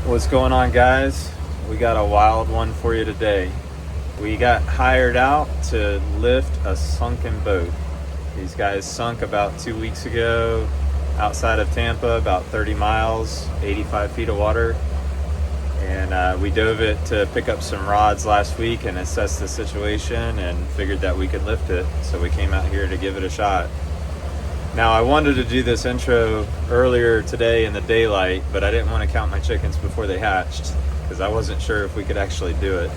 What's going on, guys? We got a wild one for you today. We got hired out to lift a sunken boat. These guys sunk about 2 weeks ago outside of Tampa, about 30 miles, 85 feet of water. And we dove it to pick up some rods last week and assess the situation and figured that we could lift it. So we came out here to give it a shot. Now, I wanted to do this intro earlier today in the daylight, but I didn't want to count my chickens before they hatched because I wasn't sure if we could actually do it.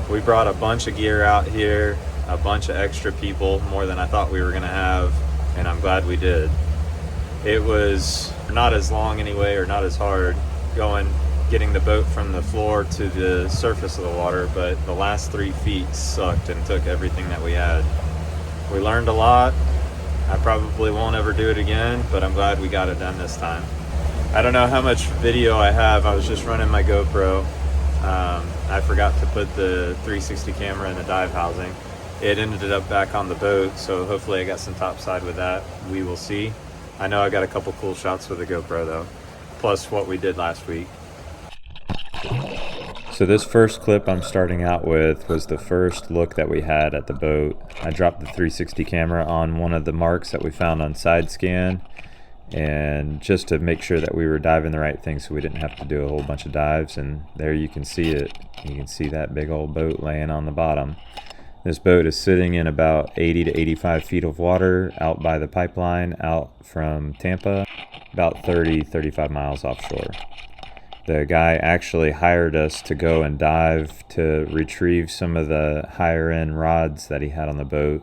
We brought a bunch of gear out here, a bunch of extra people, more than I thought we were going to have, and I'm glad we did. It was not as long anyway, or not as hard, getting the boat from the floor to the surface of the water, but the last 3 feet sucked and took everything that we had. We learned a lot. I probably won't ever do it again, but I'm glad we got it done this time. I don't know how much video I have. I was just running my GoPro. I forgot to put the 360 camera in the dive housing. It ended up back on the boat, so hopefully I got some topside with that. We will see. I know I got a couple cool shots with the GoPro though, plus what we did last week. So this first clip I'm starting out with was the first look that we had at the boat. I dropped the 360 camera on one of the marks that we found on side scan, and just to make sure that we were diving the right thing so we didn't have to do a whole bunch of dives. And there you can see it. You can see that big old boat laying on the bottom. This boat is sitting in about 80 to 85 feet of water out by the pipeline out from Tampa, about 35 miles offshore. The guy actually hired us to go and dive to retrieve some of the higher end rods that he had on the boat.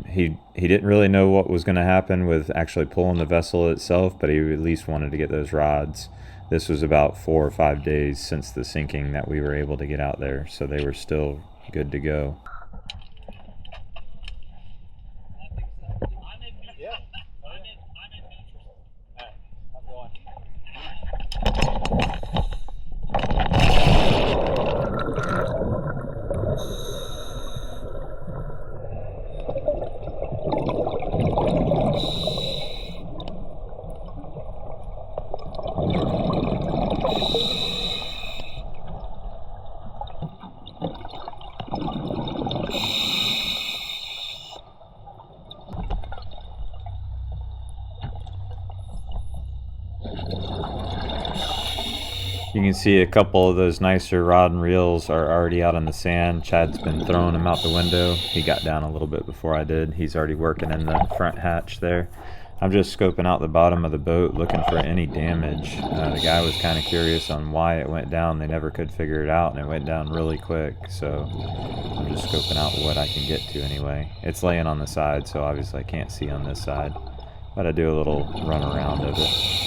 He didn't really know what was going to happen with actually pulling the vessel itself, but he at least wanted to get those rods. This was about 4 or 5 days since the sinking that we were able to get out there, so they were still good to go. You can see a couple of those nicer rod and reels are already out in the sand. Chad's been throwing them out the window. He got down a little bit before I did. He's already working in the front hatch there. I'm just scoping out the bottom of the boat looking for any damage. The guy was kind of curious on why it went down. They never could figure it out, and it went down really quick. So I'm just scoping out what I can get to anyway. It's laying on the side, so obviously I can't see on this side. But I do a little run around of it.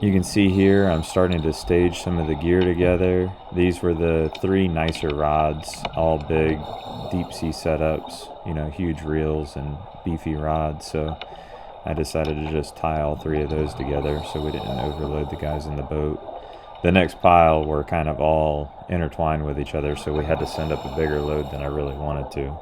You can see here I'm starting to stage some of the gear together. These were the 3 nicer rods, all big deep sea setups, huge reels and beefy rods. So I decided to just tie all 3 of those together so we didn't overload the guys in the boat. The next pile were kind of all intertwined with each other, so we had to send up a bigger load than I really wanted to.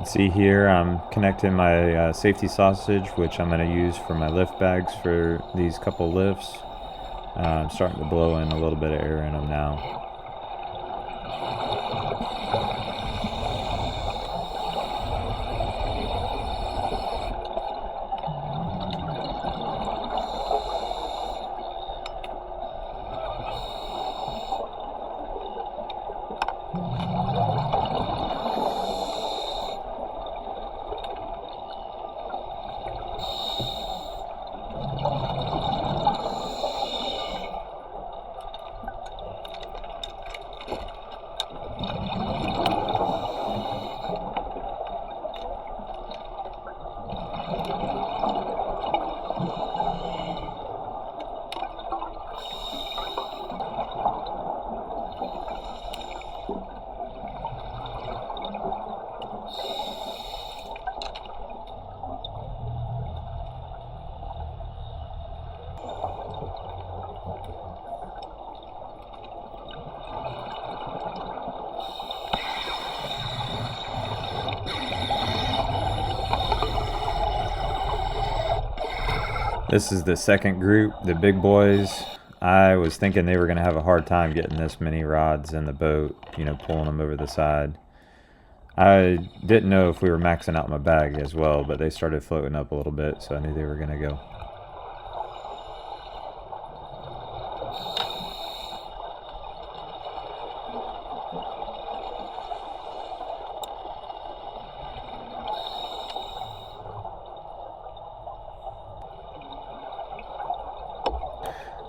See here, I'm connecting my safety sausage, which I'm going to use for my lift bags for these couple lifts. I'm starting to blow in a little bit of air in them now. This is the second group, the big boys. I was thinking they were going to have a hard time getting this many rods in the boat, you know, pulling them over the side. I didn't know if we were maxing out my bag as well, but they started floating up a little bit, so I knew they were going to go.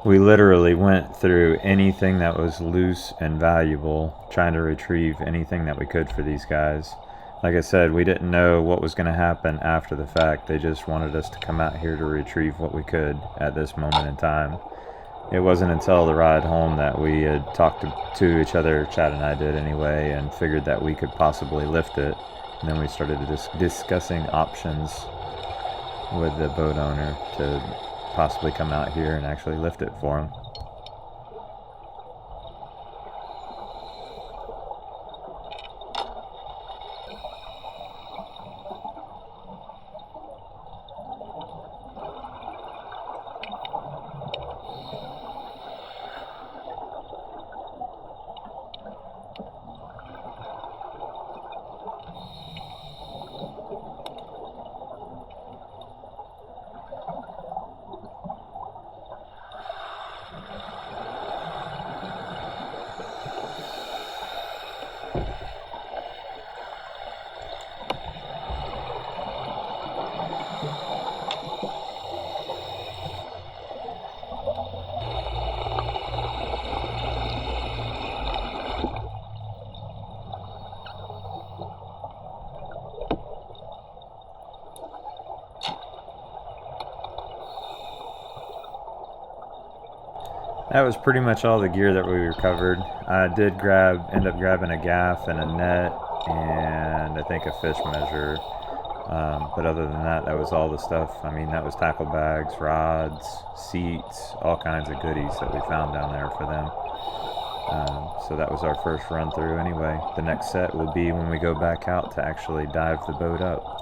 We literally went through anything that was loose and valuable, trying to retrieve anything that we could for these guys. Like I said, we didn't know what was going to happen after the fact. They just wanted us to come out here to retrieve what we could at this moment in time. It wasn't until the ride home that we had talked to each other, Chad and I did anyway, and figured that we could possibly lift it. And then we started discussing options with the boat owner to possibly come out here and actually lift it for him. That was pretty much all the gear that we recovered. I did end up grabbing a gaff and a net and I think a fish measure. But other than that, that was all the stuff. I mean, that was tackle bags, rods, seats, all kinds of goodies that we found down there for them. So that was our first run through anyway. The next set will be when we go back out to actually dive the boat up.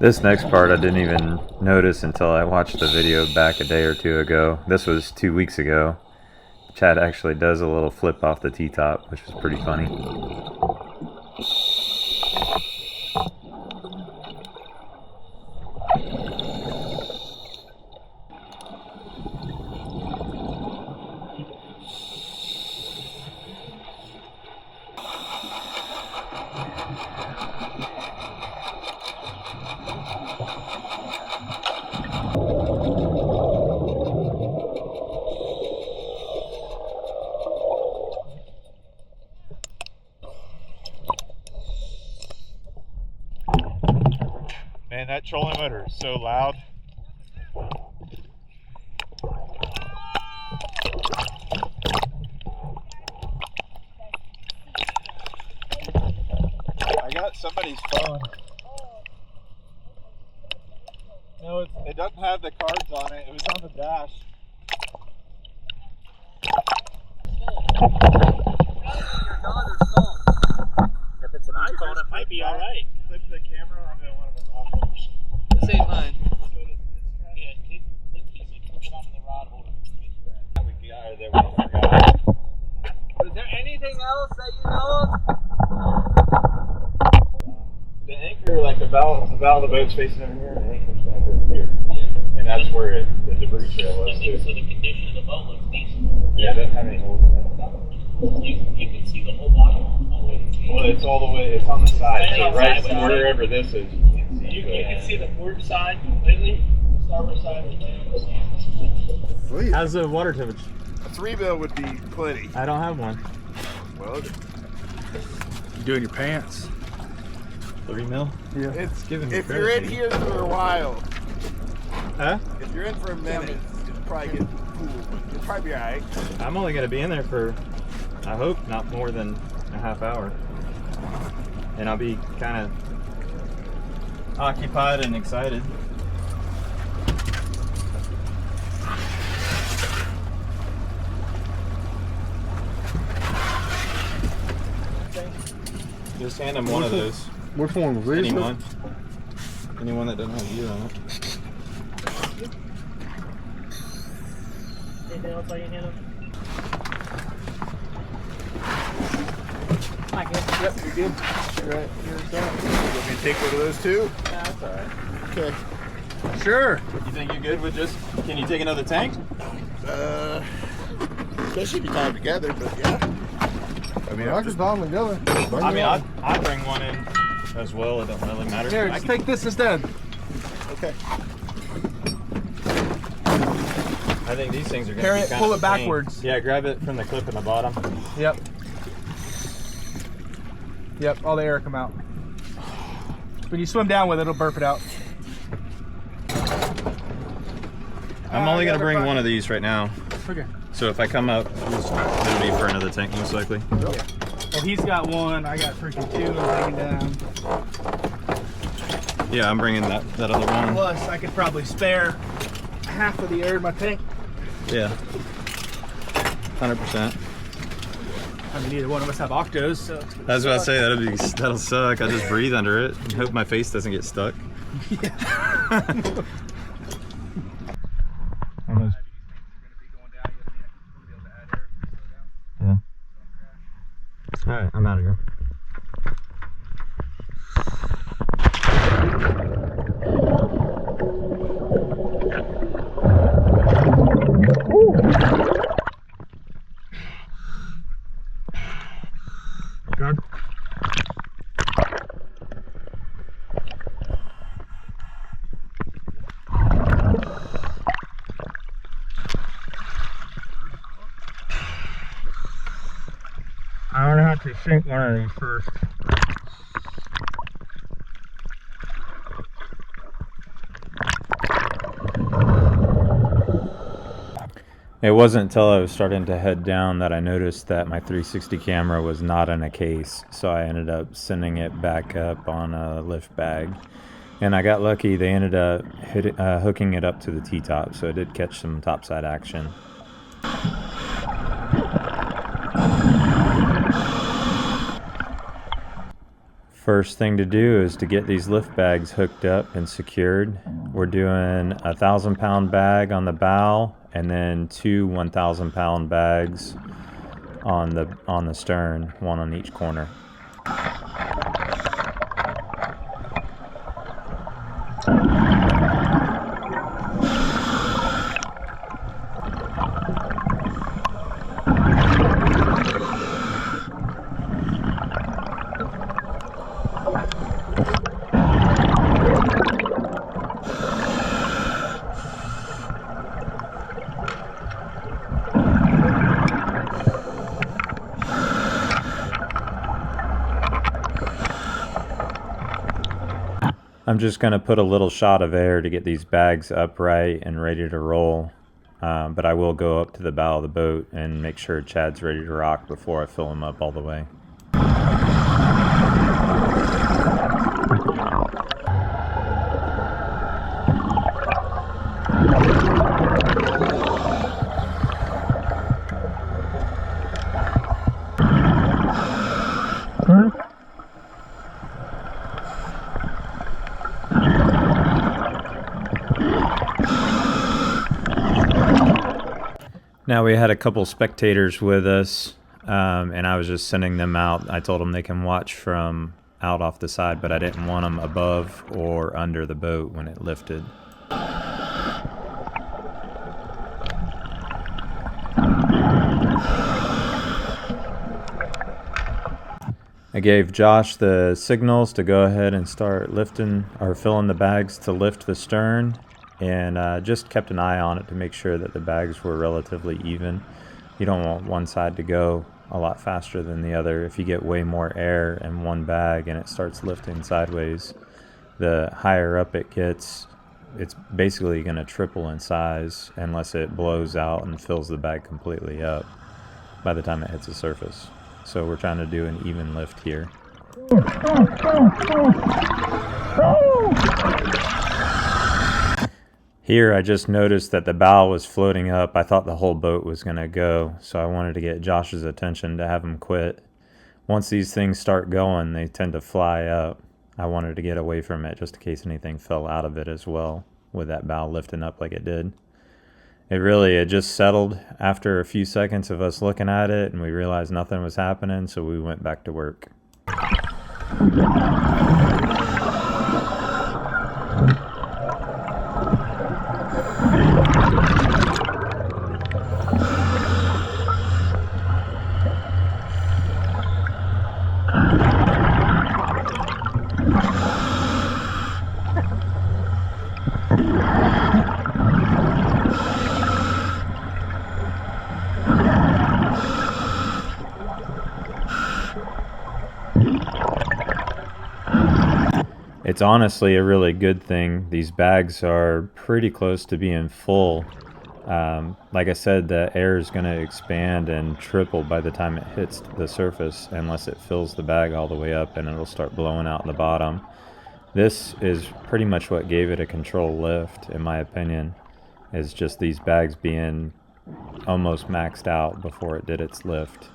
This next part I didn't even notice until I watched the video back a day or two ago. This was 2 weeks ago. Chad actually does a little flip off the T-top, which was pretty funny. Man, that trolling motor is so loud. I got somebody's phone. No, it doesn't have the cards on it. It was on the dash. Your daughter's phone. If it's an iPhone, it might be all right. Flip the camera onto one of the rod holders. This ain't mine. Yeah, flip it onto the rod holder. We got her there when I forgot. Is there anything else that you know of? The anchor, like the bow of the boat's facing over here, and the anchor's back over here. And that's where the debris trail was too. So the condition of the boat looks decent. Yeah, it doesn't have any holes in it. You can see the whole bottom all the way to the Well, it's all the way, it's on the side, so right side, wherever this is, you can't see. You can see the port side completely. The starboard side is there. Sweet. How's the water temperature? A 3 mil would be plenty. I don't have one. Well, you doing your pants? 3 mil? Yeah. It's giving me if you're in here for a while. Huh? If you're in for a minute, it'll probably get cool. You'll probably be alright. I'm only going to be in there for, I hope, not more than a half hour. And I'll be kind of occupied and excited. Just hand him one of those. Which one was this? Anyone. Anyone that doesn't have you on it. Anything else I can handle? I can. Yep, you're good. Right, here's that. You want me to take one of those too? Nah, that's alright. Okay. Sure. You think you're good with just? Can you take another tank? Especially if you tie them together, but yeah. I mean, I can tie them together. I mean, I'd bring one in as well. It doesn't really matter. Here, just take this instead. Okay. I think these things are going to Harry, be kind pull of it backwards. Yeah, grab it from the clip in the bottom. Yep. Yep, all the air come out. When you swim down with it, it'll burp it out. I'm only going to bring one of these right now. Okay. So if I come up, it'll be for another tank most likely. Yeah. Well, he's got one. I got freaking two. I'm taking down. Yeah, I'm bringing that other one. Plus, I could probably spare half of the air in my tank. Yeah. 100%. I mean, neither one of us have octos, so. I was about to say that'll suck. I just breathe under it and hope my face doesn't get stuck. Yeah. Yeah. All right, I'm out of here. Good. I'm gonna have to sink one of these first. It wasn't until I was starting to head down that I noticed that my 360 camera was not in a case, so I ended up sending it back up on a lift bag. And I got lucky, they ended up hooking it up to the T-top, so it did catch some topside action. First thing to do is to get these lift bags hooked up and secured. We're doing a 1,000-pound bag on the bow and then two 1,000-pound bags on the stern, one on each corner. I'm just going to put a little shot of air to get these bags upright and ready to roll, but I will go up to the bow of the boat and make sure Chad's ready to rock before I fill him up all the way. Now we had a couple spectators with us, and I was just sending them out. I told them they can watch from out off the side, but I didn't want them above or under the boat when it lifted. I gave Josh the signals to go ahead and start lifting or filling the bags to lift the stern, and just kept an eye on it to make sure that the bags were relatively even. You don't want one side to go a lot faster than the other. If you get way more air in one bag and it starts lifting sideways, the higher up it gets, it's basically going to triple in size unless it blows out and fills the bag completely up by the time it hits the surface. So we're trying to do an even lift here. Here I just noticed that the bow was floating up. I thought the whole boat was going to go, so I wanted to get Josh's attention to have him quit. once these things start going, they tend to fly up. I wanted to get away from it just in case anything fell out of it as well, with that bow lifting up like it did. It just settled after a few seconds of us looking at it, and we realized nothing was happening, so we went back to work. It's honestly a really good thing. These bags are pretty close to being full. Like I said, the air is going to expand and triple by the time it hits the surface, unless it fills the bag all the way up, and it'll start blowing out the bottom. This is pretty much what gave it a control lift, in my opinion, is just these bags being almost maxed out before it did its lift.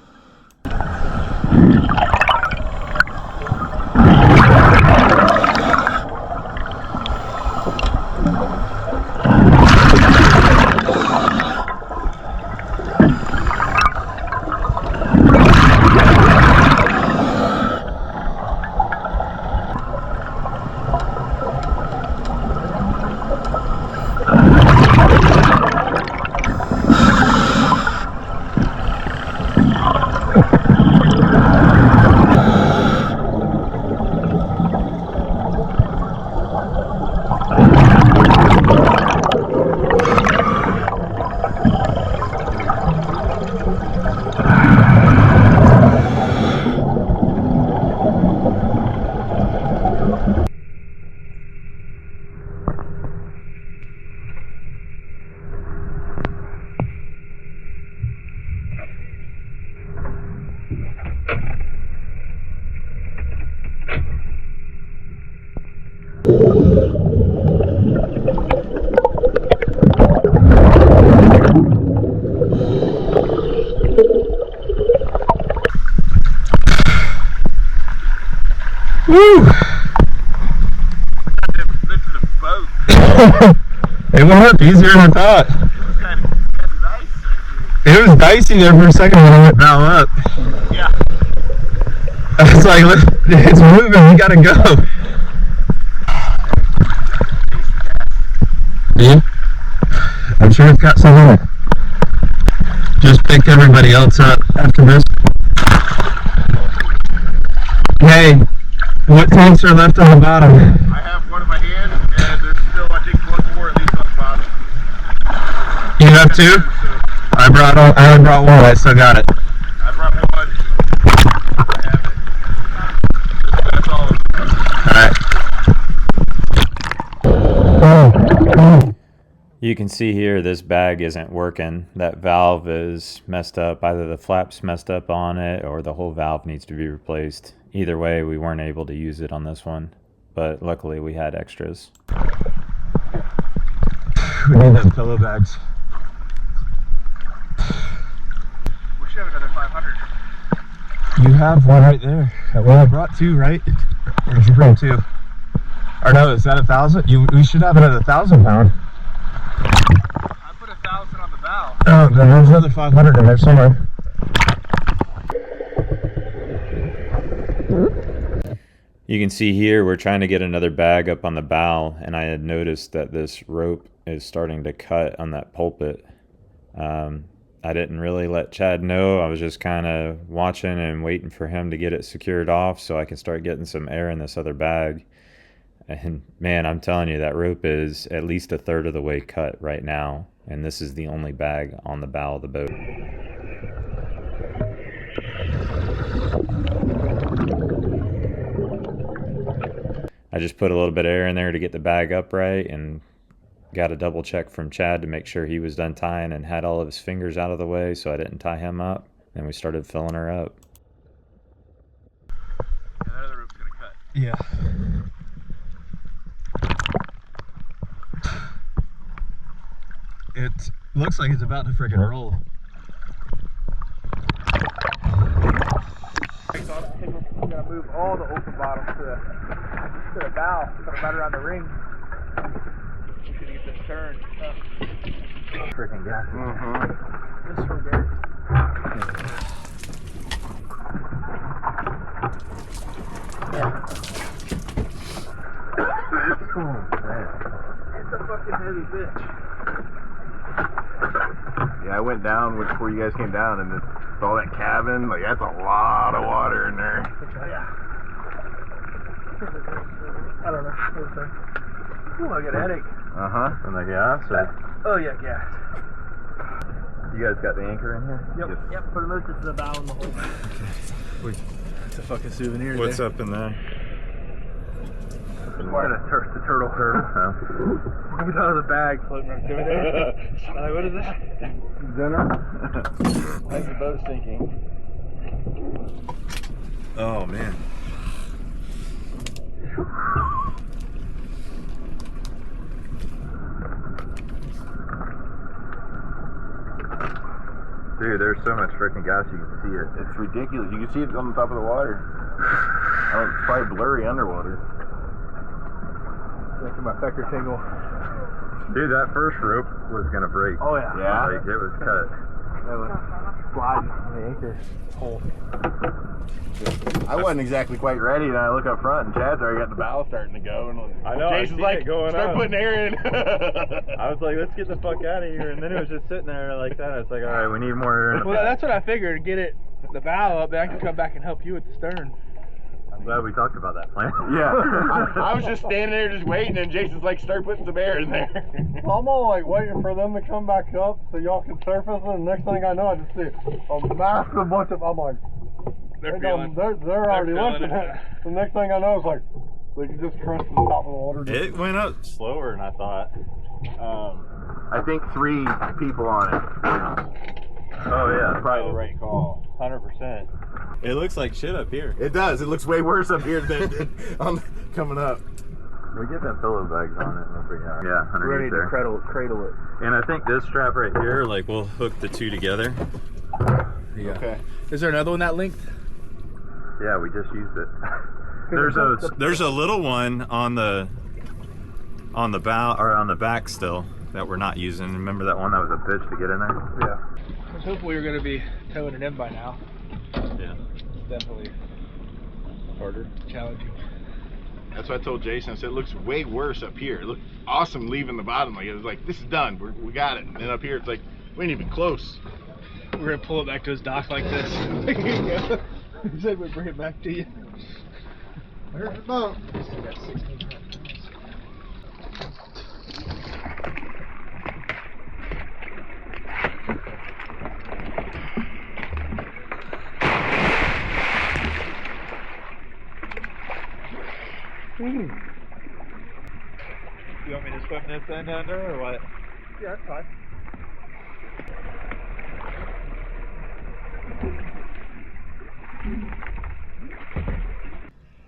Woo! It went up easier than I thought. It was dicey there for a second when I went bow up. Yeah. I was like, it's moving, we gotta go. Yeah. I'm sure it's got some in it. Just picked everybody else up after this. Hey, what tanks are left on the bottom? I have one in my hand, and there's still, I think, one more at least on the bottom. You have two? I only brought one, I still got it. I brought one. I have it. That's all of it. Alright. You can see here this bag isn't working. That valve is messed up. Either the flap's messed up on it or the whole valve needs to be replaced. Either way, we weren't able to use it on this one, but luckily we had extras. We need those pillow bags. We should have another 500. You have one right there. Well, I brought two, right? Or did you bring two? Or no, is that 1,000? We should have another 1,000 pound. I put 1,000 on the bow. Oh, then there's another 500 in there somewhere. You can see here we're trying to get another bag up on the bow, and I had noticed that this rope is starting to cut on that pulpit. I didn't really let Chad know. I was just kind of watching and waiting for him to get it secured off so I can start getting some air in this other bag. And man, I'm telling you, that rope is at least a third of the way cut right now, and this is the only bag on the bow of the boat. I just put a little bit of air in there to get the bag upright, and got a double check from Chad to make sure he was done tying and had all of his fingers out of the way so I didn't tie him up. And we started filling her up. Yeah, that other rope's gonna cut. Yeah. It looks like it's about to freaking roll. Thanks, gonna move all the open bottoms to the bow, put them right around the ring. We should get this turned. Freaking gas. This is from Gary. It's a fucking heavy bitch. Yeah, I went down before you guys came down, and it's all that cabin. Like, that's a lot of water in there. Yeah. I don't know. Ooh, I got a headache. And the gas. Oh yeah, gas. You guys got the anchor in here? Yep. Yep. Put a motor to the bow in the hole. It's a fucking souvenir. What's up in there? What? The turtle. Moved out of the bag, floating right there. I'm like, what is that? Dinner? That's the boat sinking. Oh man. Dude, there's so much freaking gas you can see it. It's ridiculous. You can see it on the top of the water. Oh, it's probably blurry underwater. Making my fecker tingle. Dude, that first rope was gonna break. Oh yeah. Yeah? Like, it was cut. That was sliding on the anchor hole. I wasn't exactly quite ready, and I look up front, and Chad's already got the bow starting to go. And I know, Jason's like, start putting air in. I was like, let's get the fuck out of here, and then it was just sitting there like that. It's like, all right, we need more air in the Well, back. that's what I figured. Get it, the bow up, then I can come back and help you with the stern. I'm glad we talked about that plan. Yeah. I was just standing there just waiting, and Jason's like, start putting some air in there. I'm all like waiting for them to come back up so y'all can surface, and next thing I know, I just see a massive bunch of. I'm like, They're they're already feeling lifting it. it. The next thing I know is like, they can just crunch to the top of the water. It went up slower than I thought. I think 3 people on it. Oh yeah, Probably the right call. 100%. It looks like shit up here. It does. It looks way worse up here than it did on coming up. We get them pillow bags on it and we'll bring it out. Yeah, We're ready underneath to there. cradle it. And I think this strap right here, like we'll hook the two together. Yeah. Okay. Is there another one that length? Yeah, we just used it. There's a little one on the bow or on the back still that we're not using. Remember that one that was a bitch to get in there? Yeah. I was hoping we were going to be towing it in by now. Yeah. It's definitely Harder. challenging. That's what I told Jason. I said, it looks way worse up here. It looked awesome leaving the bottom. Like, it was like, this is done. We got it. And then up here, it's like, we ain't even close. We're going to pull it back to his dock like this. He said we'd bring it back to you. Here's the boat. You want me to swim this end under or what? Yeah, that's fine.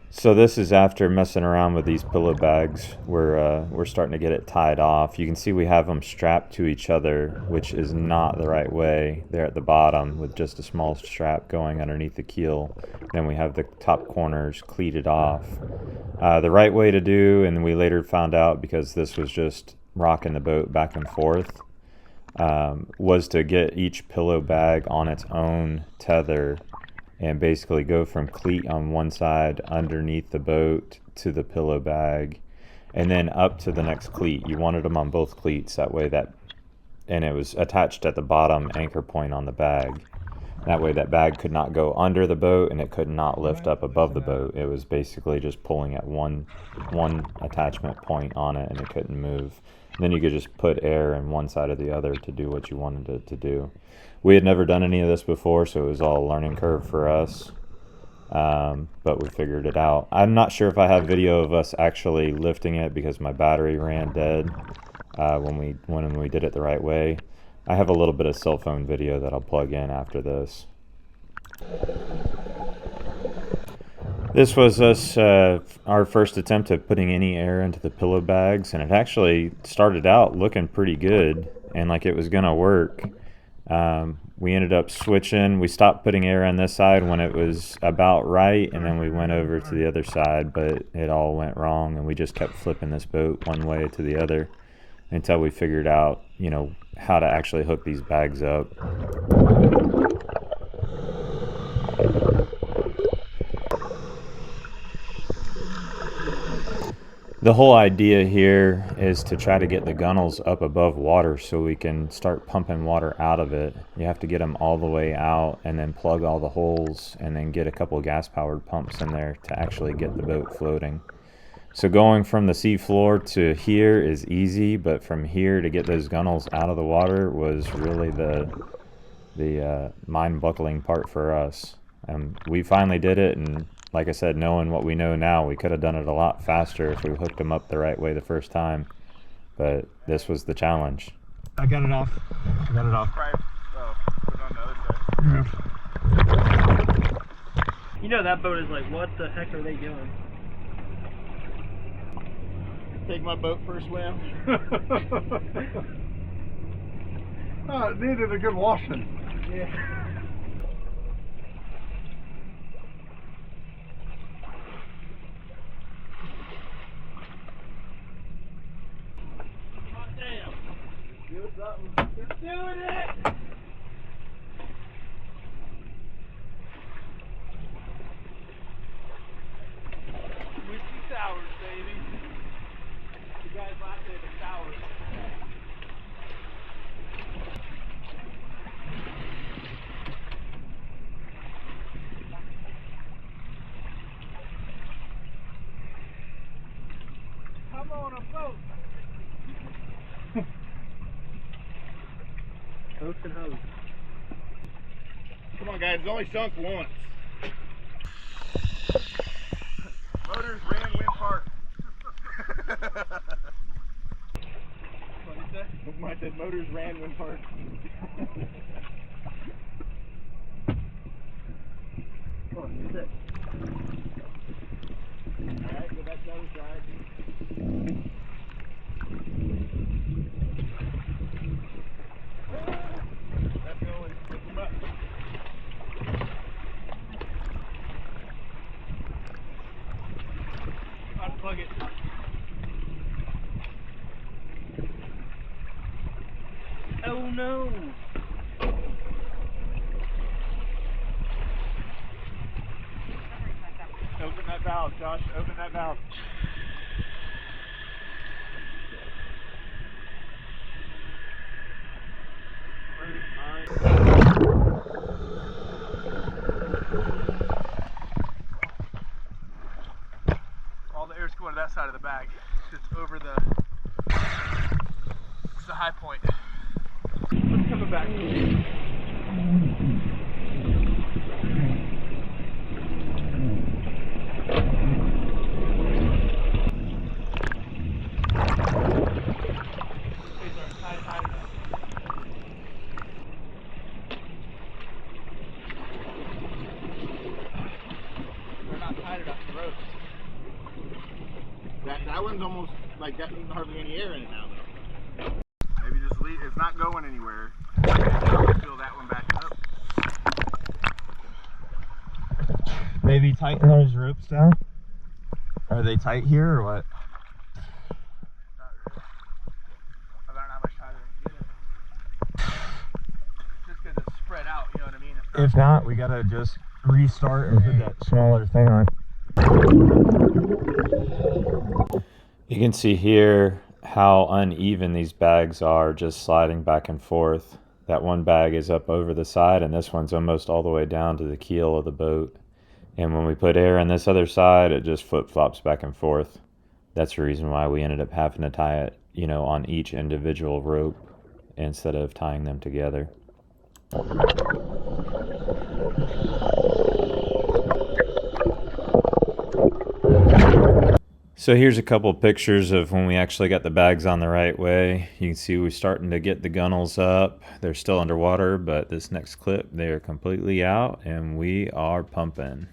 So this is after messing around with these pillow bags. We're starting to get it tied off. You can see we have them strapped to each other, which is not the right way. They're at the bottom with just a small strap going underneath the keel. Then we have the top corners cleated off. The right way to do, and we later found out because this was just rocking the boat back and forth, was to get each pillow bag on its own tether and basically go from cleat on one side underneath the boat to the pillow bag and then up to the next cleat. You wanted them on both cleats, that way and it was attached at the bottom anchor point on the bag. That way that bag could not go under the boat and it could not lift up above the boat. It was basically just pulling at one attachment point on it and it couldn't move. And then you could just put air in one side or the other to do what you wanted it to do. We had never done any of this before, so it was all a learning curve for us, but we figured it out. I'm not sure if I have video of us actually lifting it because my battery ran dead when we did it the right way. I have a little bit of cell phone video that I'll plug in after this. This was us, our first attempt at putting any air into the pillow bags, and it actually started out looking pretty good and like it was gonna work. We ended up switching. We stopped putting air on this side when it was about right, and then we went over to the other side, but it all went wrong, and we just kept flipping this boat one way to the other until we figured out, you know, how to actually hook these bags up. The whole idea here is to try to get the gunnels up above water so we can start pumping water out of it. You have to get them all the way out and then plug all the holes and then get a couple of gas-powered pumps in there to actually get the boat floating. So going from the seafloor to here is easy, but from here to get those gunnels out of the water was really the mind-buckling part for us. We finally did it, and like I said, knowing what we know now, we could have done it a lot faster if we hooked them up the right way the first time. But this was the challenge. I got it off. Right. Oh, put it on the other side. You know that boat is like, what the heck are they doing? Take my boat for a swim. Oh, it needed a good washing. Yeah. It's doing it! Whiskey sours, baby. You guys like it, the sours. Come on a boat. Hooks and hose. Come on, guys. It's only sunk once. Motors ran, wind parked. What did you say? I said motors ran when parked. Come on, sit. Alright, go back to the other side. That's going. Lift them up. Unplug it. Oh no! Open that valve, Josh. Open that valve. All the air's going to that side of the bag. It's over the. It's the high point. What's coming back? They're not tight enough to rope. That one's almost like got hardly any air in it now though. Maybe just leave. It's not going anywhere. Fill that one back up. Maybe tighten those ropes down. Are they tight here or what? Not really. I don't know how much tighter I can get it. Just because it's spread out, you know what I mean? If not, we gotta just restart and put that smaller thing on. You can see here how uneven these bags are, just sliding back and forth. That one bag is up over the side and this one's almost all the way down to the keel of the boat. And when we put air on this other side, it just flip-flops back and forth. That's the reason why we ended up having to tie it, you know, on each individual rope instead of tying them together. So here's a couple pictures of when we actually got the bags on the right way. You can see we're starting to get the gunnels up. They're still underwater, but this next clip, they're completely out and we are pumping.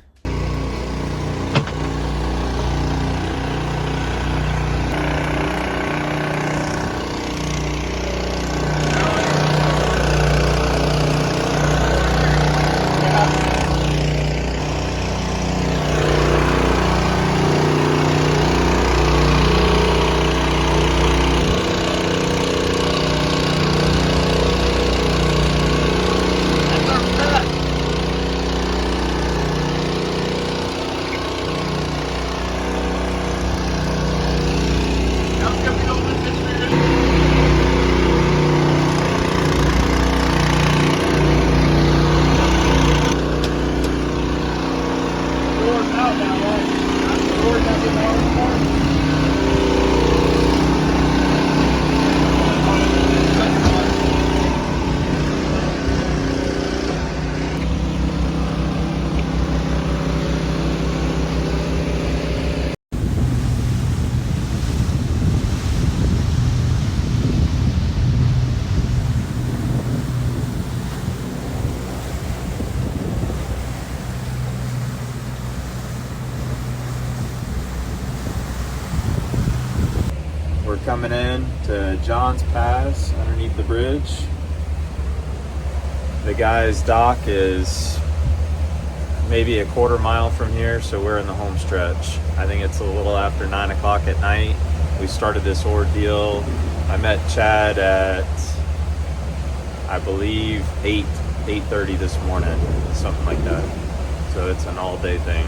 We're coming in to John's Pass underneath the bridge. The guy's dock is maybe a quarter mile from here, so we're in the home stretch. I think it's a little after 9 o'clock at night. We started this ordeal. I met Chad at, I believe, 8:30 this morning, something like that. So it's an all-day thing.